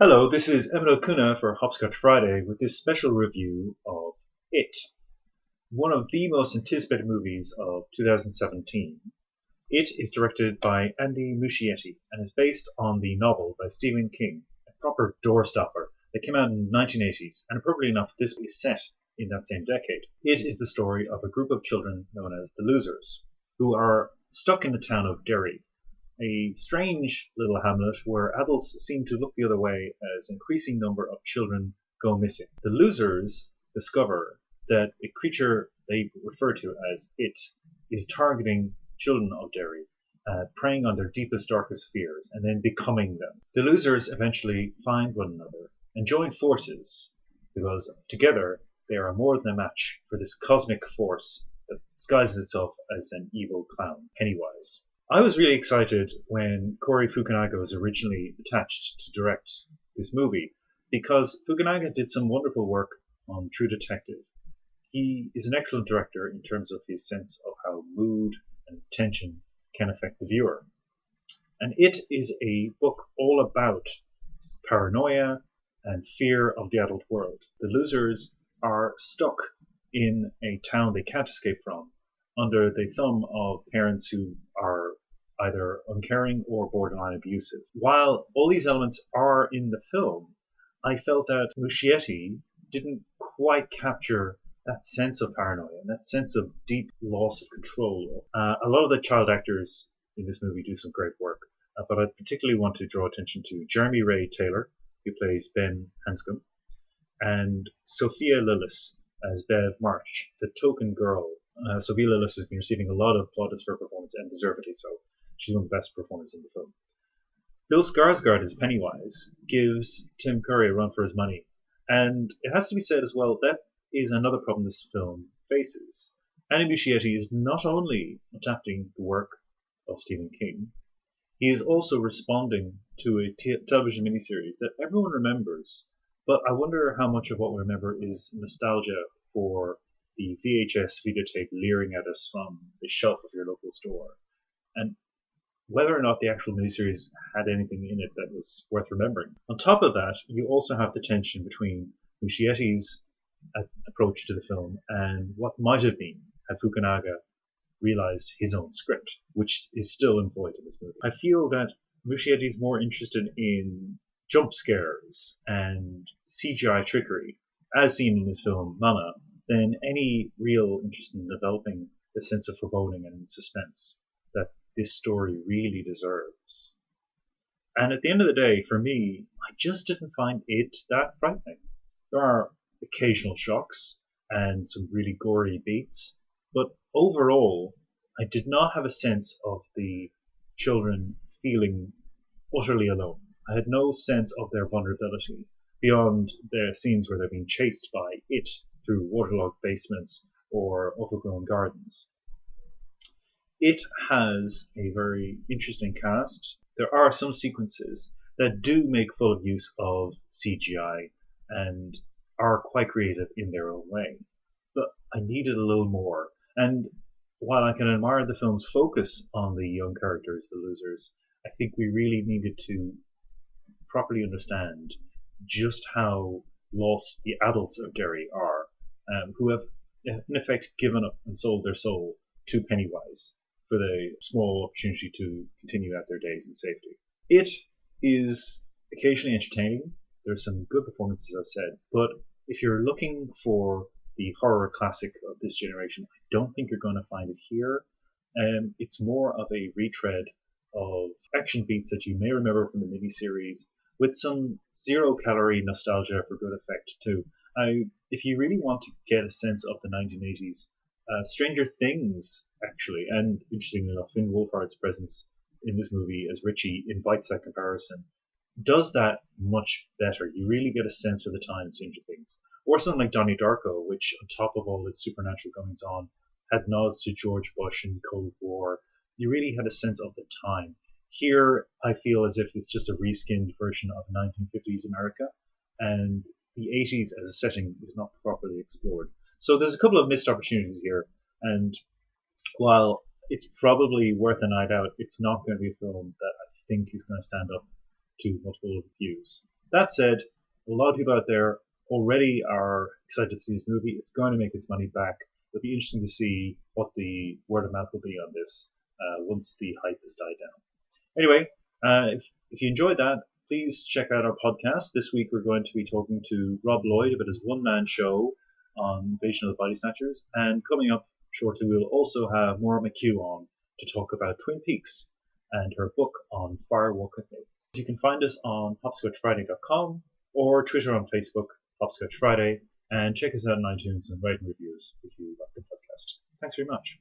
Hello, this is Emmet for Hopscotch Friday with this special review of It, one of the most anticipated movies of 2017. It is directed by Andy Muschietti and is based on the novel by Stephen King, a proper doorstopper that came out in the 1980s, and appropriately enough, this is set in that same decade. It is the story of a group of children known as the Losers, who are stuck in the town of Derry, a strange little hamlet where adults seem to look the other way as an increasing number of children go missing. The Losers discover that a creature they refer to as It is targeting children of Derry, preying on their deepest, darkest fears, and then becoming them. The Losers eventually find one another and join forces because together they are more than a match for this cosmic force that disguises itself as an evil clown, Pennywise. I was really excited when Corey Fukunaga was originally attached to direct this movie because Fukunaga did some wonderful work on True Detective. He is an excellent director in terms of his sense of how mood and tension can affect the viewer. And it is a book all about paranoia and fear of the adult world. The Losers are stuck in a town they can't escape from under the thumb of parents who are either uncaring or borderline abusive. While all these elements are in the film, I felt that Muschietti didn't quite capture that sense of paranoia and that sense of deep loss of control. A lot of the child actors in this movie do some great work, but I particularly want to draw attention to Jeremy Ray Taylor, who plays Ben Hanscom, and Sophia Lillis as Bev March, the token girl. Sophia Lillis has been receiving a lot of plaudits for her performance, and deservedly so. She's one of the best performers in the film. Bill Skarsgård as Pennywise gives Tim Curry a run for his money, and it has to be said as well that is another problem this film faces. Andy Muschietti is not only adapting the work of Stephen King, he is also responding to a television miniseries that everyone remembers, but I wonder how much of what we remember is nostalgia for the VHS videotape leering at us from the shelf of your local store, and whether or not the actual miniseries had anything in it that was worth remembering. On top of that, you also have the tension between Muschietti's approach to the film and what might have been had Fukunaga realized his own script, which is still employed in this movie. I feel that Muschietti is more interested in jump scares and CGI trickery, as seen in his film Mama, than any real interest in developing the sense of foreboding and suspense that this story really deserves. And at the end of the day, for me, I just didn't find it that frightening. There are occasional shocks and some really gory beats, but overall, I did not have a sense of the children feeling utterly alone. I had no sense of their vulnerability beyond the scenes where they're being chased by it through waterlogged basements or overgrown gardens. It has a very interesting cast. There are some sequences that do make full use of CGI and are quite creative in their own way. But I needed a little more. And while I can admire the film's focus on the young characters, the Losers, I think we really needed to properly understand just how lost the adults of Derry are, who have in effect given up and sold their soul to Pennywise for the small opportunity to continue out their days in safety. It is occasionally entertaining. There's some good performances, as I said, but if you're looking for the horror classic of this generation, I don't think you're going to find it here. It's more of a retread of action beats that you may remember from the miniseries, with some zero-calorie nostalgia for good effect too. If you really want to get a sense of the 1980s, Stranger Things, actually, and interestingly enough, Finn Wolfhard's presence in this movie as Richie invites that comparison, does that much better. You really get a sense for the time of Stranger Things. Or something like Donnie Darko, which, on top of all its supernatural goings on, had nods to George Bush and Cold War. You really had a sense of the time. Here, I feel as if it's just a reskinned version of 1950s America, and the 80s as a setting is not properly explored. So there's a couple of missed opportunities here, and while it's probably worth a night out, it's not going to be a film that I think is going to stand up to multiple reviews. That said, a lot of people out there already are excited to see this movie. It's going to make its money back. It'll be interesting to see what the word of mouth will be on this once the hype has died down. Anyway, if you enjoyed that, please check out our podcast. This week we're going to be talking to Rob Lloyd about his one-man show on Invasion of the Body Snatchers. And coming up shortly, we'll also have Maura McHugh on to talk about Twin Peaks and her book on Fire Walk With Me. You can find us on hopscotchfriday.com or Twitter on Facebook, Hopscotch Friday, and check us out on iTunes and write reviews if you like the podcast. Thanks very much.